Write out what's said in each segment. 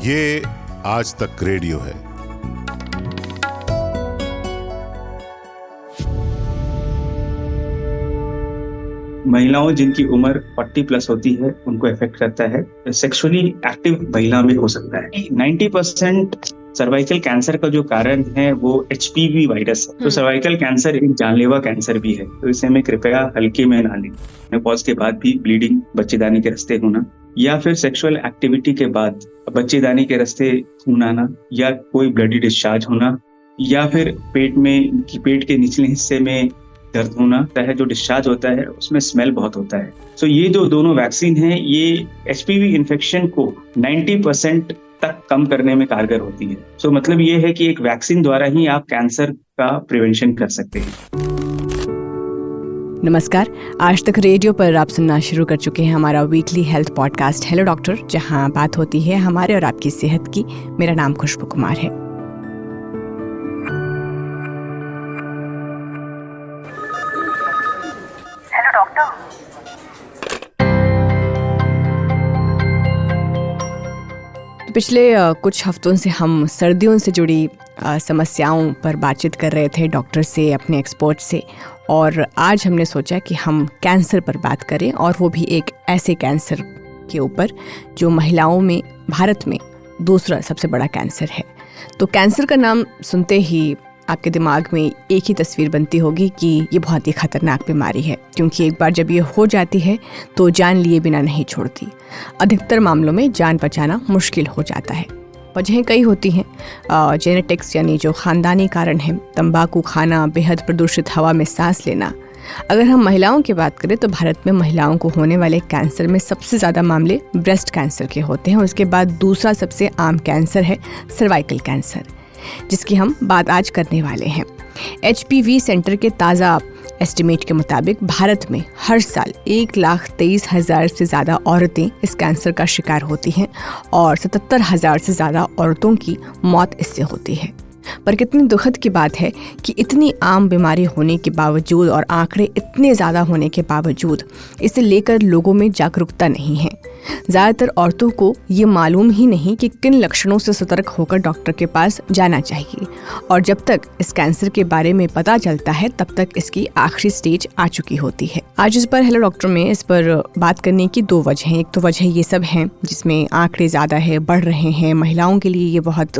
ये आज तक रेडियो है। महिलाओं जिनकी उम्र 40+ होती है उनको इफेक्ट करता है। सेक्सुअली एक्टिव महिला में हो सकता है। 90% सर्वाइकल कैंसर का जो कारण है वो HPV वायरस है। तो सर्वाइकल कैंसर एक जानलेवा कैंसर भी है, तो इसे हमें कृपया हल्के में ना लें। मेनोपॉज के बाद भी ब्लीडिंग, बच्चेदानी के रास्ते होना, या फिर सेक्सुअल एक्टिविटी के बाद बच्चेदानी के रास्ते खून आना, या कोई ब्लडी डिस्चार्ज होना, या फिर पेट के निचले हिस्से में दर्द होना है, जो डिस्चार्ज होता है उसमें स्मेल बहुत होता है। तो ये जो दोनों वैक्सीन है ये HPV इन्फेक्शन को 90% तक कम करने में कारगर होती है। तो मतलब ये है कि एक वैक्सीन द्वारा ही आप कैंसर का प्रिवेंशन कर सकते हैं। नमस्कार, आज तक रेडियो पर आप सुनना शुरू कर चुके हैं हमारा weekly health podcast hello doctor, जहां बात होती है हमारे और आपकी सेहत की। मेरा नाम खुशबू कुमार है। Hello doctor. पिछले कुछ हफ्तों से हम सर्दियों से जुड़ी समस्याओं पर बातचीत कर रहे थे डॉक्टर से, अपने एक्सपर्ट से, और आज हमने सोचा कि हम कैंसर पर बात करें, और वो भी एक ऐसे कैंसर के ऊपर जो महिलाओं में भारत में दूसरा सबसे बड़ा कैंसर है। तो कैंसर का नाम सुनते ही आपके दिमाग में एक ही तस्वीर बनती होगी कि ये बहुत ही खतरनाक बीमारी है, क्योंकि एक बार जब ये हो जाती है तो जान लिए बिना नहीं छोड़ती। अधिकतर मामलों में जान बचाना मुश्किल हो जाता है। वजहें कई होती हैं। जेनेटिक्स यानी जो ख़ानदानी कारण है, तंबाकू खाना, बेहद प्रदूषित हवा में सांस लेना। अगर हम महिलाओं की बात करें तो भारत में महिलाओं को होने वाले कैंसर में सबसे ज़्यादा मामले ब्रेस्ट कैंसर के होते हैं। उसके बाद दूसरा सबसे आम कैंसर है सर्वाइकल कैंसर, जिसकी हम बात आज करने वाले हैं। HPV सेंटर के ताज़ा एस्टिमेट के मुताबिक भारत में हर साल 1,23,000 से ज़्यादा औरतें इस कैंसर का शिकार होती हैं और 77,000 से ज़्यादा औरतों की मौत इससे होती है। पर कितनी दुखद की बात है कि इतनी आम बीमारी होने के बावजूद और आंकड़े इतने ज़्यादा होने के बावजूद इसे लेकर लोगों में जागरूकता नहीं है। ज़्यादातर औरतों को ये मालूम ही नहीं कि किन लक्षणों से सतर्क होकर डॉक्टर के पास जाना चाहिए, और जब तक इस कैंसर के बारे में पता चलता है तब तक इसकी आखिरी स्टेज आ चुकी होती है। आज इस पर हेलो डॉक्टर में इस पर बात करने की दो वजह हैं। एक तो वजह ये सब हैं जिसमें आंकड़े ज़्यादा है, बढ़ रहे हैं, महिलाओं के लिए ये बहुत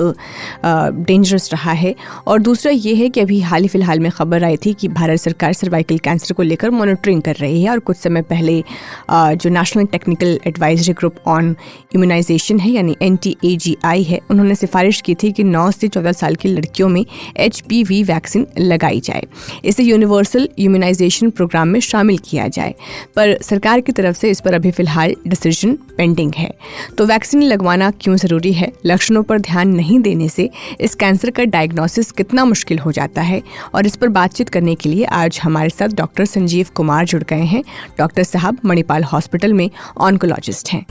डेंजरस रहा है, और दूसरा ये है कि अभी हाल ही फिलहाल में खबर आई थी कि भारत सरकार सर्वाइकल कैंसर को लेकर मॉनिटरिंग कर रही है, और कुछ समय पहले जो national technical advisory group on immunisation है यानी NTAGI है, उन्होंने सिफारिश की थी कि 9 से 14 साल की लड़कियों में HPV वैक्सीन लगाई जाए, इसे यूनिवर्सल इम्यूनाइजेशन प्रोग्राम में शामिल किया जाए। पर सरकार की तरफ से इस पर अभी फिलहाल डिसीजन पेंडिंग है। तो वैक्सीन लगवाना क्यों ज़रूरी है, लक्षणों पर ध्यान नहीं देने से इस कैंसर का डायग्नोसिस कितना मुश्किल हो जाता है, और इस पर बातचीत करने के लिए आज हमारे साथ डॉक्टर संजीव कुमार जुड़ गए हैं। डॉक्टर साहब मणिपाल हॉस्पिटल में ऑन्कोलॉजिस्ट हैं।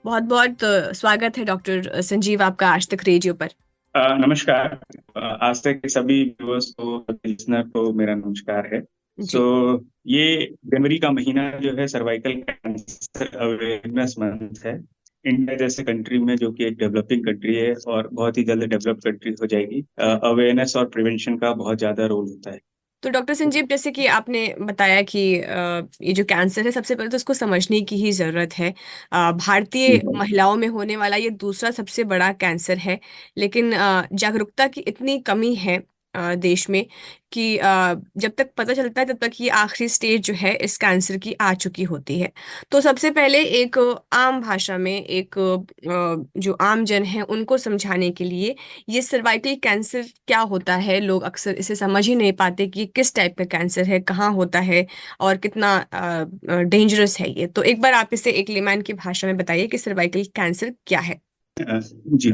बहुत बहुत स्वागत है डॉक्टर संजीव आपका आज तक रेडियो पर। नमस्कार। आज तक के सभी व्यूअर्स को, लिसनर को मेरा नमस्कार है। ये जनवरी का महीना जो है सर्वाइकल कैंसर अवेयरनेस मंथ है। इंडिया जैसे कंट्री में, जो कि एक डेवलपिंग कंट्री है और बहुत ही जल्द डेवलप कंट्री हो जाएगी, अवेयरनेस और प्रिवेंशन का बहुत ज्यादा रोल होता है। तो डॉक्टर संजीव, जैसे कि आपने बताया कि ये जो कैंसर है, सबसे पहले तो उसको समझने की ही ज़रूरत है। भारतीय महिलाओं में होने वाला ये दूसरा सबसे बड़ा कैंसर है, लेकिन जागरूकता की इतनी कमी है देश में कि जब तक पता चलता है तब तक ये आखिरी स्टेज जो है इस कैंसर की आ चुकी होती है। तो सबसे पहले एक आम भाषा में एक जो आम जन है उनको समझाने के लिए ये सर्वाइकल कैंसर क्या होता है, लोग अक्सर इसे समझ ही नहीं पाते कि किस टाइप का कैंसर है, कहाँ होता है और कितना डेंजरस है ये। तो एक बार आप इसे एक लेमैन की भाषा में बताइए कि सर्वाइकल कैंसर क्या है। जी।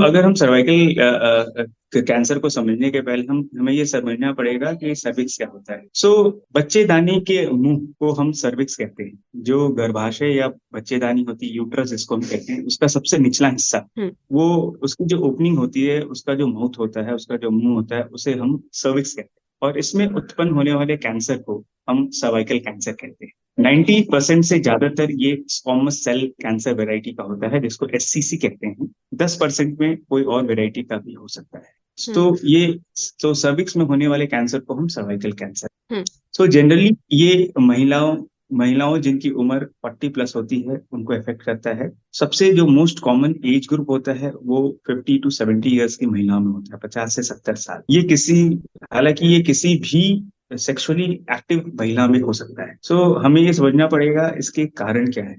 अगर हम सर्वाइकल कैंसर को समझने के पहले हमें ये समझना पड़ेगा कि सर्विक्स क्या होता है। बच्चेदानी के मुंह को हम सर्विक्स कहते हैं। जो गर्भाशय या बच्चेदानी होती है, यूट्रस जिसको हम कहते हैं, उसका सबसे निचला हिस्सा, वो उसकी जो ओपनिंग होती है, उसका जो माउथ होता है, उसका जो मुंह होता है, उसे हम सर्विक्स कहते हैं। और इसमें उत्पन्न होने वाले कैंसर को हम सर्वाइकल कैंसर कहते हैं। 90% से ज्यादातर ये स्क्वामस सेल कैंसर वेराइटी का होता है, जिसको एससीसी कहते हैं। 10% में कोई और वेराइटी का भी हो सकता है। तो ये तो सर्विक्स में होने वाले कैंसर को हम सर्वाइकल कैंसर। सो जनरली ये महिलाओं जिनकी उम्र 40+ होती है उनको इफेक्ट करता है। सबसे जो मोस्ट कॉमन एज ग्रुप होता है वो 50 to 70 ईयर्स की महिलाओं में होता है, 50 से 70 साल। हालांकि ये किसी भी सेक्सुअली एक्टिव महिला में हो सकता है। हमें ये समझना पड़ेगा इसके कारण क्या है।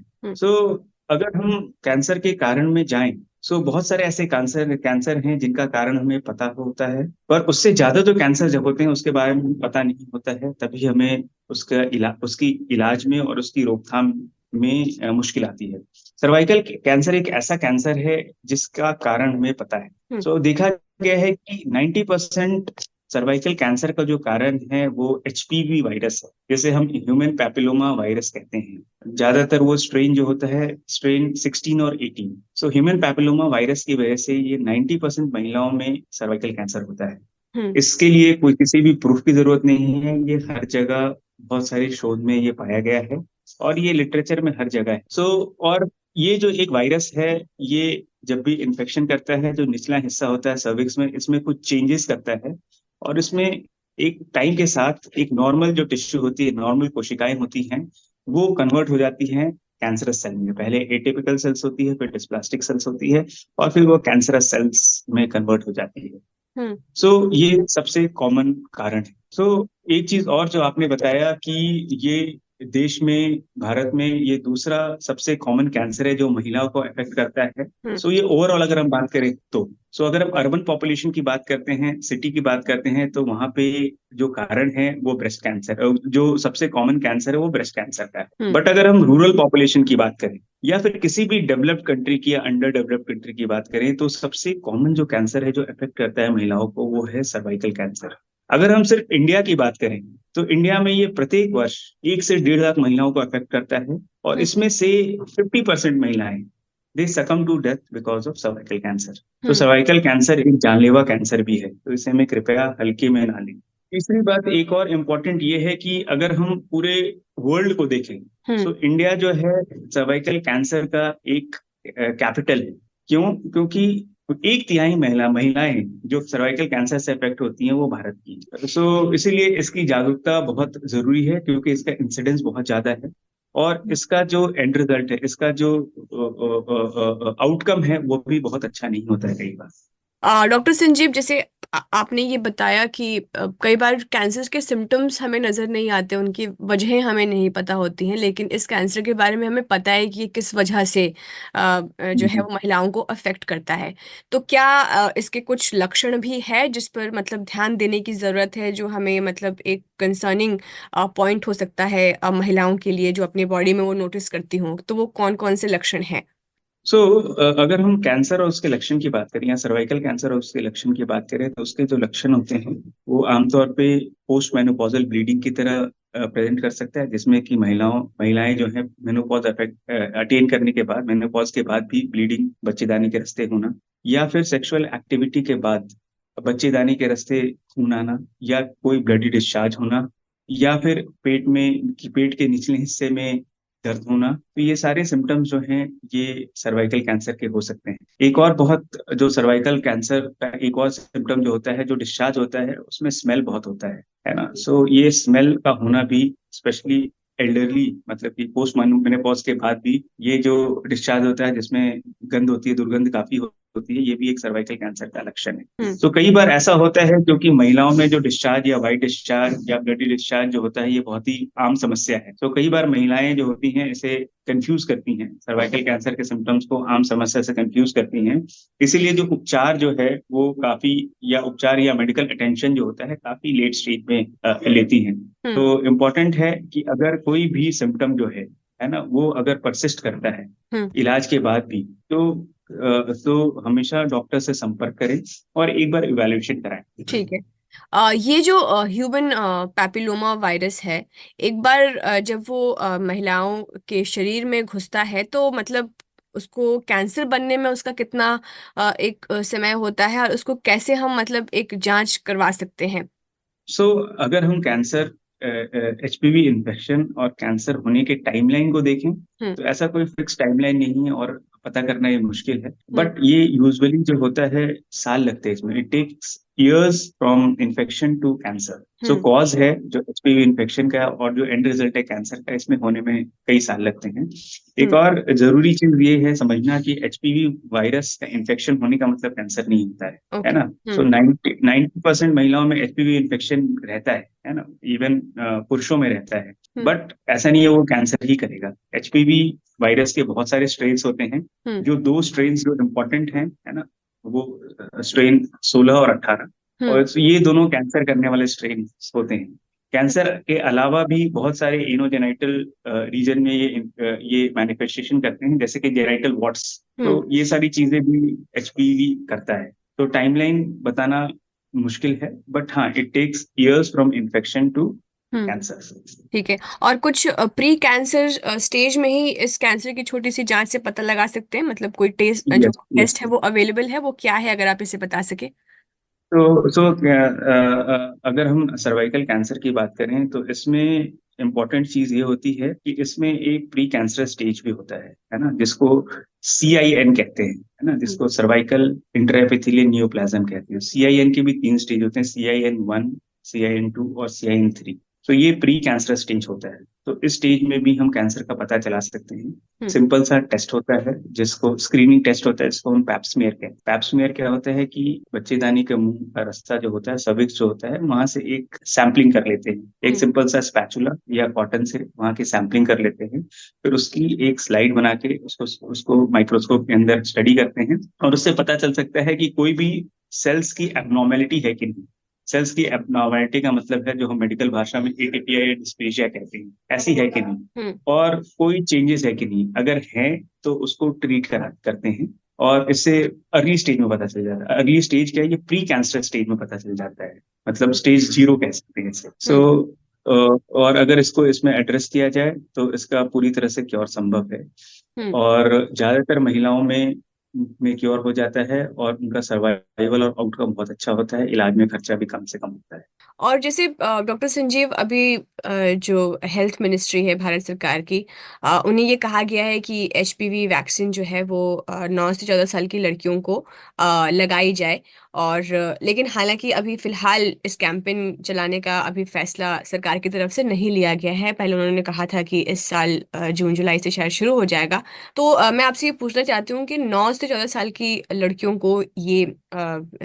अगर हम कैंसर के कारण में जाएं, बहुत सारे ऐसे कैंसर हैं जिनका कारण हमें पता होता है, पर उससे ज्यादा जो कैंसर जब होते हैं उसके बारे में पता नहीं होता है। तभी हमें उसकी इलाज में और उसकी रोकथाम में मुश्किल आती है। सर्वाइकल कैंसर एक ऐसा कैंसर है जिसका कारण हमें पता है। देखा गया है कि 90% सर्वाइकल कैंसर का जो कारण है वो एचपीवी वायरस है, जिसे हम ह्यूमन पैपिलोमा वायरस कहते हैं। ज्यादातर वो स्ट्रेन जो होता है स्ट्रेन 16 और 18। ह्यूमन पैपिलोमा वायरस की वजह से ये 90% महिलाओं में सर्वाइकल कैंसर होता है। इसके लिए कोई किसी भी प्रूफ की जरूरत नहीं है, ये हर जगह बहुत सारे शोध में ये पाया गया है और ये लिटरेचर में हर जगह है। और ये जो एक वायरस है, ये जब भी इन्फेक्शन करता है, जो निचला हिस्सा होता है सर्विक्स में, इसमें कुछ चेंजेस करता है और इसमें एक टाइम के साथ एक नॉर्मल जो टिश्यू होती है, नॉर्मल कोशिकाएं होती हैं, वो कन्वर्ट हो जाती हैं कैंसरस सेल में। पहले एटिपिकल सेल्स होती है, फिर डिस्प्लास्टिक सेल्स होती है और फिर वो कैंसरस सेल्स में कन्वर्ट हो जाती है। ये सबसे कॉमन कारण है। एक चीज और जो आपने बताया कि ये देश में, भारत में ये दूसरा सबसे कॉमन कैंसर है जो महिलाओं को अफेक्ट करता है। ये ओवरऑल अगर हम बात करें तो अगर हम अर्बन पॉपुलेशन की बात करते हैं, सिटी की बात करते हैं, तो वहां पे जो कारण है वो ब्रेस्ट कैंसर, जो सबसे कॉमन कैंसर है वो ब्रेस्ट कैंसर का है। बट अगर हम रूरल पॉपुलेशन की बात करें या फिर किसी भी डेवलप्ड कंट्री की या अंडर डेवलप्ड कंट्री की बात करें, तो सबसे कॉमन जो कैंसर है जो अफेक्ट करता है महिलाओं को वो है सर्वाइकल कैंसर। अगर हम सिर्फ इंडिया की बात करें तो इंडिया में ये प्रत्येक वर्ष 1 से 1.5 लाख महिलाओं को अफेक्ट करता है और इसमें से 50% महिलाएं they succumb to death because of cervical cancer. Cervical cancer एक जानलेवा कैंसर भी है, तो इसे हमें कृपया हल्के में ना लें। तीसरी बात एक और इम्पोर्टेंट ये है कि अगर हम पूरे वर्ल्ड को देखें तो इंडिया जो है सर्वाइकल कैंसर का एक कैपिटल है। क्यों? क्योंकि 1/3 महिलाएं जो सर्वाइकल कैंसर से अफेक्ट होती हैं वो भारत की। इसीलिए इसकी जागरूकता बहुत जरूरी है, क्योंकि इसका इंसिडेंस बहुत ज्यादा है और इसका जो एंड रिजल्ट है, इसका जो आउटकम है वो भी बहुत अच्छा नहीं होता है कई बार। डॉक्टर संजीव, जैसे आपने ये बताया कि कई बार कैंसर के सिम्टम्स हमें नज़र नहीं आते, उनकी वजहें हमें नहीं पता होती हैं, लेकिन इस कैंसर के बारे में हमें पता है कि ये किस वजह से जो है वो महिलाओं को अफेक्ट करता है। तो क्या इसके कुछ लक्षण भी है जिस पर मतलब ध्यान देने की ज़रूरत है, जो हमें मतलब एक कंसर्निंग पॉइंट हो सकता है महिलाओं के लिए जो अपनी बॉडी में वो नोटिस करती हों? तो वो कौन कौन से लक्षण हैं? अगर हम कैंसर और उसके लक्षण की बात करें या सर्वाइकल कैंसर और उसके लक्षण की बात करें, तो उसके जो लक्षण होते हैं वो आमतौर पे पोस्ट मेनोपॉजल ब्लीडिंग की तरह प्रेजेंट कर सकता है, जिसमें कि महिलाएं जो है मेनोपॉज अटेन करने के बाद, मेनोपॉज के बाद भी ब्लीडिंग, बच्चेदानी के रास्ते होना, या फिर सेक्सुअल एक्टिविटी के बाद बच्चेदानी के रास्ते खून आना, या कोई ब्लडी डिस्चार्ज होना, या फिर पेट के निचले हिस्से में दर्द होना। तो ये सारे सिम्टम्स जो हैं ये सर्वाइकल कैंसर के हो सकते हैं। एक और जो सर्वाइकल कैंसर का एक और सिम्टम जो होता है, जो डिस्चार्ज होता है, उसमें स्मेल बहुत होता है ना। ये स्मेल का होना भी, स्पेशली एल्डरली, मतलब कि पोस्ट मेनोपॉज के बाद भी ये जो डिस्चार्ज होता है जिसमें गंध होती है, दुर्गंध काफी होती है, ये भी एक सर्वाइकल कैंसर का लक्षण है। तो कई बार ऐसा होता है क्योंकि महिलाओं में जो डिस्चार्ज या वाइट डिस्चार्ज या ब्लडी डिस्चार्ज जो होता है ये बहुत ही आम समस्या है। तो कई बार महिलाएं जो होती हैं इसे कंफ्यूज करती हैं, सर्वाइकल कैंसर के सिम्टम्स को आम समस्या से कंफ्यूज करती हैं। इसीलिए जो उपचार जो है वो काफी, या उपचार या मेडिकल अटेंशन जो होता है काफी लेट स्टेज में लेती हैं। तो इम्पोर्टेंट है कि अगर कोई भी सिम्टम जो है ना, वो अगर परसिस्ट करता है इलाज के बाद भी, तो हमेशा डॉक्टर से संपर्क करें और एक बार इवैल्यूएशन कराएं। ठीक है। ये जो ह्यूमन पैपिलोमा वायरस है, एक बार जब वो महिलाओं के शरीर में घुसता है तो मतलब उसको कैंसर बनने में उसका कितना एक समय होता है, और उसको कैसे हम मतलब एक जांच करवा सकते हैं? अगर हम कैंसर एचपीवी इन्फेक्शन और कैंसर होने के टाइमलाइन को देखें तो ऐसा कोई फिक्स टाइमलाइन नहीं है और पता करना ये मुश्किल है। बट ये यूजुअली जो होता है साल लगते हैं इसमें। It takes years from infection to cancer. So cause है जो एचपीवी इन्फेक्शन का और जो एंड रिजल्ट है कैंसर का, इसमें होने में कई साल लगते हैं। एक और जरूरी चीज ये है समझना कि एचपीवी वायरस का इन्फेक्शन होने का मतलब कैंसर नहीं होता है ना। सो 90% महिलाओं में एचपीवी इन्फेक्शन रहता है ना, इवन पुरुषों में रहता है। बट ऐसा नहीं है वो कैंसर ही करेगा। एचपीवी वायरस के बहुत सारे स्ट्रेन्स होते हैं। जो दो स्ट्रेन्स जो इम्पोर्टेंट हैं है ना, वो स्ट्रेन 16 और 18, और ये दोनों कैंसर करने वाले स्ट्रेन होते हैं। कैंसर के अलावा भी बहुत सारे इनोजेनाइटल रीजन में ये मैनिफेस्टेशन करते हैं, जैसे कि जेनाइटल वॉट्स। तो ये सारी चीजें भी एचपीवी करता है। तो टाइमलाइन बताना मुश्किल है, बट हाँ, it takes years from infection to cancer. ठीक है। और कुछ प्री कैंसर स्टेज में ही इस कैंसर की छोटी सी जांच से पता लगा सकते हैं, मतलब कोई टेस्ट जो टेस्ट है वो अवेलेबल है, वो क्या है, अगर आप इसे बता सके। तो अगर हम सर्वाइकल कैंसर की बात करें तो इसमें इम्पोर्टेंट चीज ये होती है कि इसमें एक प्री कैंसर स्टेज भी होता है ना, जिसको CIN कहते हैं, है ना, जिसको सर्वाइकल इंट्राएपिथेलियल नियोप्लाज्म कहते हैं। CIN के भी 3 स्टेज होते हैं, CIN1, CIN2 और CIN3। तो ये प्री कैंसर स्टेज होता है। तो इस स्टेज में भी हम कैंसर का पता चला सकते हैं। सिंपल सा टेस्ट होता है जिसको स्क्रीनिंग टेस्ट होता है, जिसको हम पैप्समियर कहते हैं। पैप्समियर क्या होता है कि बच्चेदानी का मुंह का रास्ता जो होता है, सर्विक्स जो होता है, वहां से एक सैंपलिंग कर लेते हैं। एक सिंपल सा स्पैचुला या कॉटन से वहां की सैंपलिंग कर लेते हैं। फिर उसकी एक स्लाइड बना के उसको माइक्रोस्कोप के अंदर स्टडी करते हैं, और उससे पता चल सकता है कि कोई भी सेल्स की एब्नॉर्मेलिटी है कि नहीं। सेल्स की एब्नॉर्मेलिटी का मतलब है जो हम मेडिकल भाषा में एटीपिया या डिस्प्लेजिया कहते हैं, ऐसी है कि नहीं, और कोई चेंजेस है कि नहीं। अगर है तो उसको ट्रीट करते हैं, और इससे अर्ली स्टेज में पता चल जाता है। अर्ली स्टेज क्या है, ये प्री कैंसर स्टेज में पता चल जाता है, मतलब स्टेज 0 कह सकते हैं इसे। और अगर इसमें एड्रेस किया जाए तो इसका पूरी तरह से क्योर संभव है, और ज्यादातर महिलाओं में क्योर हो जाता है, और उनका सर्वाइवल और आउटकम बहुत अच्छा होता है। इलाज में खर्चा भी कम से कम होता है। और जैसे डॉक्टर संजीव, अभी जो हेल्थ मिनिस्ट्री है भारत सरकार की, उन्हें ये कहा गया है कि HPV वैक्सीन जो है वो 9 से 14 साल की लड़कियों को लगाई जाए। और लेकिन हालांकि अभी फिलहाल इस कैंपेन चलाने का अभी फैसला सरकार की तरफ से नहीं लिया गया है। पहले उन्होंने कहा था कि इस साल जून जुलाई से शायद शुरू हो जाएगा। तो मैं आपसे ये पूछना चाहती हूँ कि 9 से 14 साल की लड़कियों को ये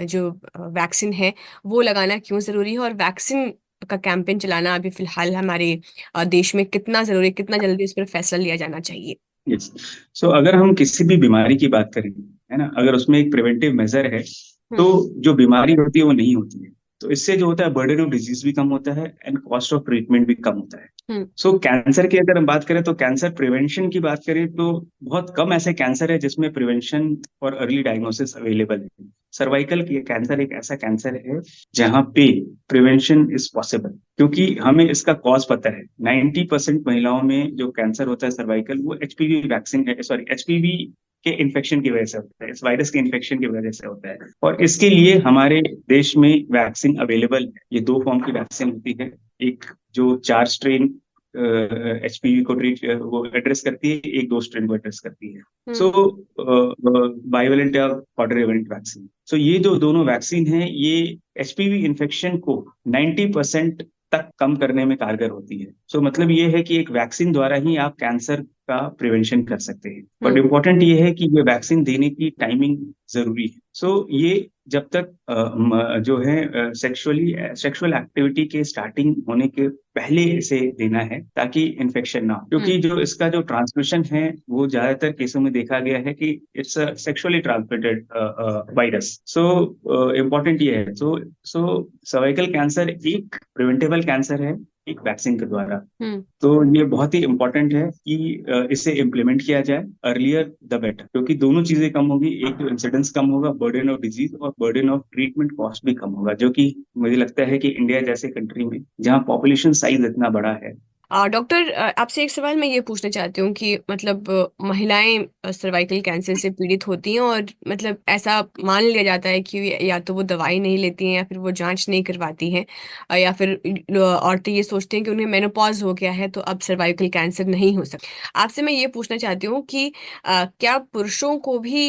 जो वैक्सीन है वो लगाना क्यों जरूरी है, और वैक्सीन का कैंपेन चलाना अभी फिलहाल हमारे देश में कितना जरूरी, कितना जल्दी इस पर फैसला लिया जाना चाहिए। यस। सो अगर हम किसी भी बीमारी की बात करें, है ना, अगर उसमें एक प्रिवेंटिव मेजर है तो जो बीमारी होती है वो नहीं होती है। तो इससे जो होता है बर्डन ऑफ डिजीज भी कम होता है, एंड कॉस्ट ऑफ ट्रीटमेंट भी कम होता है। सो कैंसर की अगर हम बात करें तो कैंसर प्रिवेंशन की बात करें तो बहुत कम ऐसे कैंसर है जिसमें प्रिवेंशन और अर्ली डायग्नोसिस अवेलेबल है। सर्वाइकल कैंसर एक ऐसा कैंसर है जहां पे प्रिवेंशन इज पॉसिबल, क्योंकि हमें इसका कॉज पता है। 90% महिलाओं में जो कैंसर होता है सर्वाइकल, वो एचपीवी के इन्फेक्शन की वजह से होता है, इस वायरस के इन्फेक्शन की वजह से होता है। और इसके लिए हमारे देश में वैक्सीन अवेलेबल है। ये 2 फॉर्म की वैक्सीन होती है। एक जो 4 स्ट्रेन HPV को वो एड्रेस करती है, एक 2 स्ट्रेन को एड्रेस करती है। सो बाइवेलेंट या क्वाड्रिवेलेंट वैक्सीन। सो ये जो दोनों वैक्सीन है, ये HPV इन्फेक्शन को 90% तक कम करने में कारगर होती है। सो मतलब ये है कि एक वैक्सीन द्वारा ही आप कैंसर का प्रिवेंशन कर सकते हैं। बट इम्पोर्टेंट ये है कि ये वैक्सीन देने की टाइमिंग जरूरी है। सो ये जब तक जो है सेक्सुअल एक्टिविटी के स्टार्टिंग होने के पहले इसे देना है, ताकि इन्फेक्शन ना हो। क्योंकि जो इसका जो ट्रांसमिशन है वो ज्यादातर केसों में देखा गया है कि it's a sexually transmitted virus. So important ये है। सो सर्वाइकल कैंसर एक प्रिवेंटेबल कैंसर है एक वैक्सीन के द्वारा। तो ये बहुत ही इम्पोर्टेंट है कि इसे इम्प्लीमेंट किया जाए, अर्लियर द बेटर, क्योंकि दोनों चीजें कम होगी। एक तो इंसिडेंस कम होगा, बर्डन ऑफ डिजीज, और बर्डन ऑफ ट्रीटमेंट कॉस्ट भी कम होगा, जो कि मुझे लगता है कि इंडिया जैसे कंट्री में जहाँ पॉपुलेशन साइज इतना बड़ा है, डॉक्टर, आपसे एक सवाल मैं ये पूछना चाहती हूँ कि मतलब महिलाएं सर्वाइकल कैंसर से पीड़ित होती हैं और मतलब ऐसा मान लिया जाता है कि या तो वो दवाई नहीं लेती हैं या फिर वो जांच नहीं करवाती हैं, या फिर औरतें ये सोचती हैं कि उन्हें मेनोपॉज हो गया है तो अब सर्वाइकल कैंसर नहीं हो सकता। आपसे मैं ये पूछना चाहती हूँ कि क्या पुरुषों को भी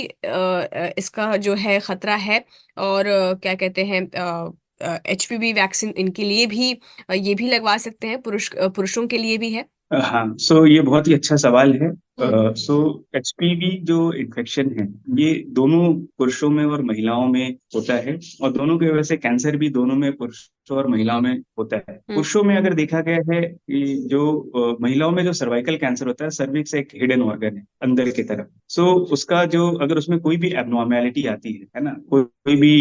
इसका जो है खतरा है, और क्या कहते हैं एचपीवी वैक्सीन इनके लिए भी ये भी लगवा सकते हैं, पुरुषों के लिए भी है? हाँ, सो ये बहुत ही अच्छा सवाल है। हुँ, सो एचपीवी जो इन्फेक्शन है, ये दोनों पुरुषों में और महिलाओं में होता है, और दोनों की वजह से कैंसर भी दोनों में, पुरुषों और महिलाओं में होता है। हुँ, पुरुषों में अगर देखा गया है कि जो महिलाओं में जो सर्वाइकल कैंसर होता है, सर्विक्स एक हिडन ऑर्गन है अंदर की तरफ। सो उसका जो, अगर उसमें कोई भी एबनॉर्मेलिटी आती है ना, कोई भी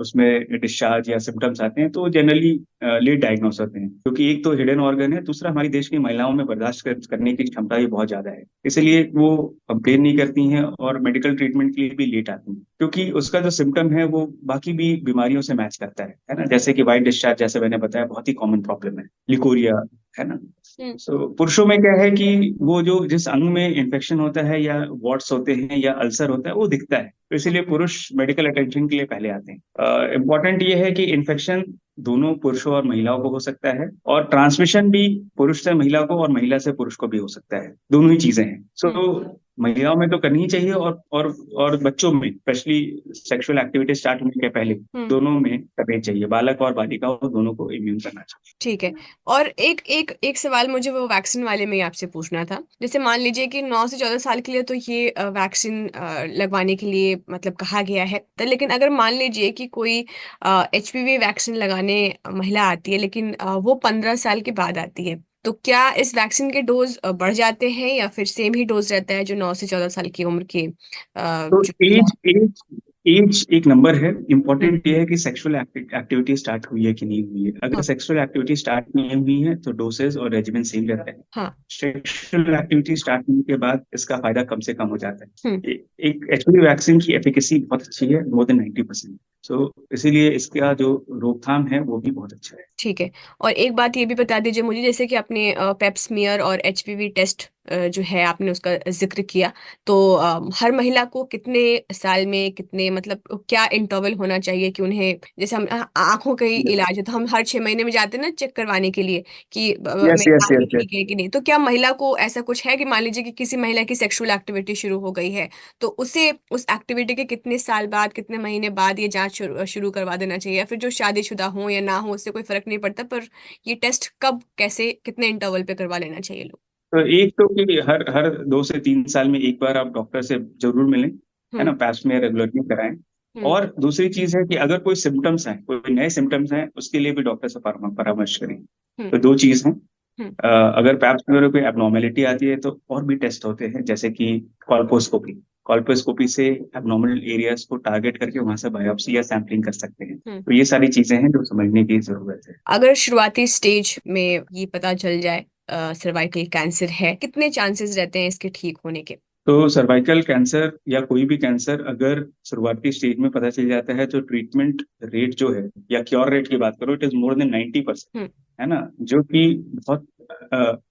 उसमें डिस्चार्ज या सिम्टम्स आते हैं, तो जनरली लेट डायग्नोस होते हैं, क्योंकि एक तो हिडन ऑर्गन है, दूसरा हमारी देश की महिलाओं में बर्दाश्त करने की क्षमता भी बहुत ज्यादा है, इसलिए वो कंप्लेन नहीं करती हैं और मेडिकल ट्रीटमेंट के लिए भी लेट आती हैं, क्योंकि उसका जो सिम्टम है वो बाकी भी बीमारियों से मैच करता है ना, जैसे कि वाइट डिस्चार्ज, जैसे मैंने बताया, बहुत ही कॉमन प्रॉब्लम है, लिकोरिया, है ना। हुँ, सो पुरुषों में क्या है कि वो जो जिस अंग में इन्फेक्शन होता है या वॉट्स होते हैं या अल्सर होता है, वो दिखता है, तो इसीलिए पुरुष मेडिकल अटेंशन के लिए पहले आते हैं। इम्पोर्टेंट ये है कि इन्फेक्शन दोनों पुरुषों और महिलाओं को हो सकता है, और ट्रांसमिशन भी पुरुष से महिला को और महिला से पुरुष को भी हो सकता है, दोनों ही चीजें हैं। सो हुँ, महिलाओं में तो करनी ही चाहिए, और बच्चों में स्पेशली सेक्सुअल एक्टिविटी स्टार्ट होने के पहले हुँ। दोनों में करनी चाहिए, बालक और बालिका को दोनों को इम्यून करना चाहिए। ठीक है। और एक एक एक सवाल मुझे वो वैक्सीन वाले में ही आपसे पूछना था। जैसे मान लीजिए कि 9 से 14 साल के लिए तो ये वैक्सीन लगवाने के लिए मतलब कहा गया है। तो लेकिन अगर मान लीजिए कि कोई एचपीवी वैक्सीन लगाने महिला आती है, लेकिन वो 15 साल के बाद आती है, तो क्या इस वैक्सीन के डोज़ बढ़ जाते हैं या फिर सेम ही डोज़ रहता है जो 9 से 14 साल की उम्र के तो जो एज एज एज एक नंबर है, हुँ, इंपॉर्टेंट ये है कि सेक्सुअल एक्टिविटी स्टार्ट हुई है कि नहीं हुई है। अगर हाँ, सेक्सुअल एक्टिविटी स्टार्ट नहीं हुई है तो डोसेज और रेजिमेंट सेम रहता है। हाँ। सेक्सुअल एक्टिविटी स्टार्ट होने के बाद इसका फायदा कम से कम हो जाता है। हुँ। एक एचपीवी वैक्सीन की एफिकेसी बहुत अच्छी है, मोर देन 90%। सो इसीलिए इसका जो रोकथाम है वो भी बहुत अच्छा है। ठीक है। और एक बात ये भी बता दीजिए मुझे, जैसे कि आपने पेप स्मीयर और एचपीवी टेस्ट जो है आपने उसका ज़िक्र किया, तो हर महिला को कितने साल में, कितने मतलब क्या इंटरवल होना चाहिए कि उन्हें, जैसे हम आँखों का ही इलाज है तो हम हर 6 महीने में जाते हैं ना चेक करवाने के लिए कि यस मेरी यस आँखें यस। ठीक है कि नहीं। तो क्या महिला को ऐसा कुछ है कि मान लीजिए कि किसी महिला की सेक्सुअल एक्टिविटी शुरू हो गई है, तो उसे उस एक्टिविटी के कितने साल बाद, कितने महीने बाद ये जाँच शुरू करवा देना चाहिए? या फिर जो शादीशुदा हो या ना हो उससे कोई फ़र्क नहीं पड़ता, पर ये टेस्ट कब, कैसे, कितने इंटरवल पे करवा लेना चाहिए लोग? तो एक तो कि हर हर 2 से 3 साल में एक बार आप डॉक्टर से जरूर मिलें, है हुँ, ना, पैप्स में रेगुलरली कराएं। हुँ, और दूसरी चीज है कि अगर कोई सिम्टम्स हैं, कोई नए सिम्टम्स हैं, उसके लिए भी डॉक्टर से परामर्श करें। हुँ, तो दो चीज हैं। हुँ, अगर पैप्स में कोई एबनॉर्मेलिटी आती है तो और भी टेस्ट होते हैं, जैसे कि कॉल्पोस्कोपी। कॉल्पोस्कोपी से एबनॉर्मल एरियाज को टारगेट करके वहां से बायोप्सी या सैंपलिंग कर सकते हैं। हुँ। तो ये सारी चीजें हैं जो समझने की जरूरत है। अगर शुरुआती स्टेज में ये पता चल जाए सर्वाइकल कैंसर है, कितने चांसेस रहते हैं इसके ठीक होने के? तो सर्वाइकल कैंसर या कोई भी कैंसर अगर शुरुआती स्टेज में पता चल जाता है, तो ट्रीटमेंट रेट जो है, या क्योर रेट की बात करो, इट इज मोर देन 90%, हुँ, है ना, जो कि बहुत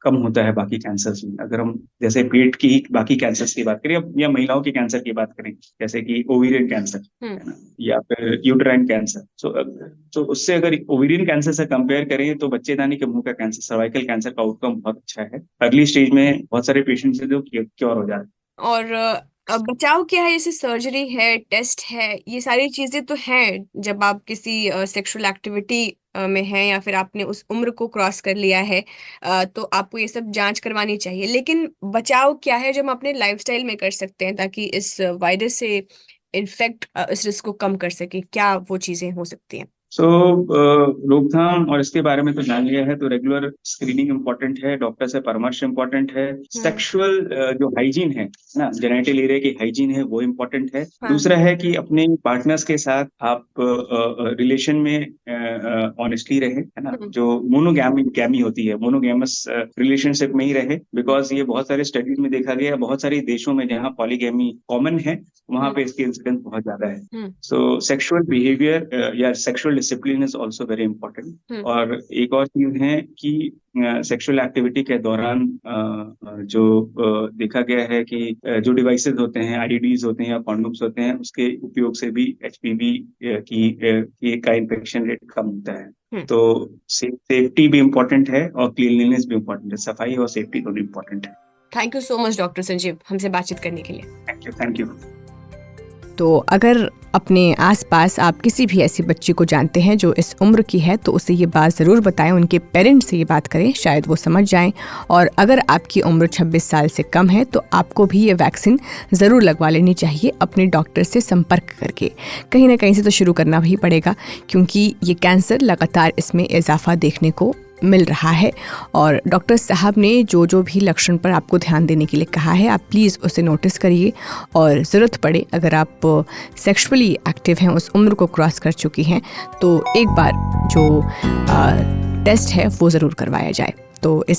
कम होता है बाकी कैंसर्स में। अगर हम जैसे पेट की ही बाकी कैंसर्स की बात करें, या महिलाओं के कैंसर की बात करें, जैसे कि ओवेरियन कैंसर, हुँ। है ना, या फिर यूट्राइन कैंसर। तो उससे अगर ओवेरियन कैंसर से कंपेयर करें तो बच्चेदानी के मुंह का कैंसर, सर्वाइकल कैंसर का आउटकम बहुत अच्छा है। अर्ली स्टेज में बहुत सारे पेशेंट्स हैं जो क्योर हो जाते हैं। और बचाव क्या है? जैसे सर्जरी है, टेस्ट है, ये सारी चीज़ें तो हैं जब आप किसी सेक्सुअल एक्टिविटी में हैं या फिर आपने उस उम्र को क्रॉस कर लिया है, तो आपको ये सब जांच करवानी चाहिए। लेकिन बचाव क्या है जो हम अपने लाइफस्टाइल में कर सकते हैं ताकि इस वायरस से इन्फेक्ट इस रिस्क को कम कर सकें? क्या वो चीज़ें हो सकती हैं? सो रोकथाम और इसके बारे में तो जान लिया है, तो रेगुलर स्क्रीनिंग इम्पोर्टेंट है, डॉक्टर से परामर्श इम्पोर्टेंट है। हुँ, सेक्सुअल जो हाइजीन है ना, जेनिटल एरिया की हाइजीन है, वो इम्पोर्टेंट है। हाँ, दूसरा है कि अपने पार्टनर्स के साथ आप रिलेशन में ऑनेस्टली रहे, है ना, हुँ, जो मोनोगैमी गैमी होती है, मोनोगैमस रिलेशनशिप में ही रहे, हुँ, बिकॉज ये बहुत सारे स्टडीज में देखा गया है, बहुत सारे देशों में जहाँ पॉलीगैमी कॉमन है, वहां हुँ, पे इसके इंसिडेंस बहुत ज्यादा है। हुँ, सो सेक्सुअल बिहेवियर या sexual discipline is also very important. Hmm. और एक और चीज है कि सेक्सुअल एक्टिविटी के दौरान जो देखा गया है कि जो डिवाइसेस होते हैं, आईईडीज होते हैं या कॉन्डोम्स होते हैं, उसके उपयोग से भी एचपीवी का इन्फेक्शन रेट कम होता है। तो सेफ्टी भी इम्पोर्टेंट है और क्लीनलीनेस भी इम्पोर्टेंट है। सफाई और सेफ्टी दोनों इम्पोर्टेंट है। Thank you so much doctor Sanjeev हमसे बातचीत करने के लिए। Thank you. तो अगर अपने आसपास आप किसी भी ऐसी बच्ची को जानते हैं जो इस उम्र की है तो उसे ये बात ज़रूर बताएं, उनके पेरेंट्स से ये बात करें, शायद वो समझ जाएं। और अगर आपकी उम्र 26 साल से कम है तो आपको भी ये वैक्सीन ज़रूर लगवा लेनी चाहिए अपने डॉक्टर से संपर्क करके। कहीं ना कहीं से तो शुरू करना भी पड़ेगा क्योंकि ये कैंसर लगातार इसमें इजाफा देखने को मिल रहा है। और डॉक्टर साहब ने जो जो भी लक्षण पर आपको ध्यान देने के लिए कहा है, आप प्लीज़ उसे नोटिस करिए। और ज़रूरत पड़े, अगर आप सेक्सुअली एक्टिव हैं, उस उम्र को क्रॉस कर चुकी हैं, तो एक बार जो टेस्ट है वो ज़रूर करवाया जाए। तो इस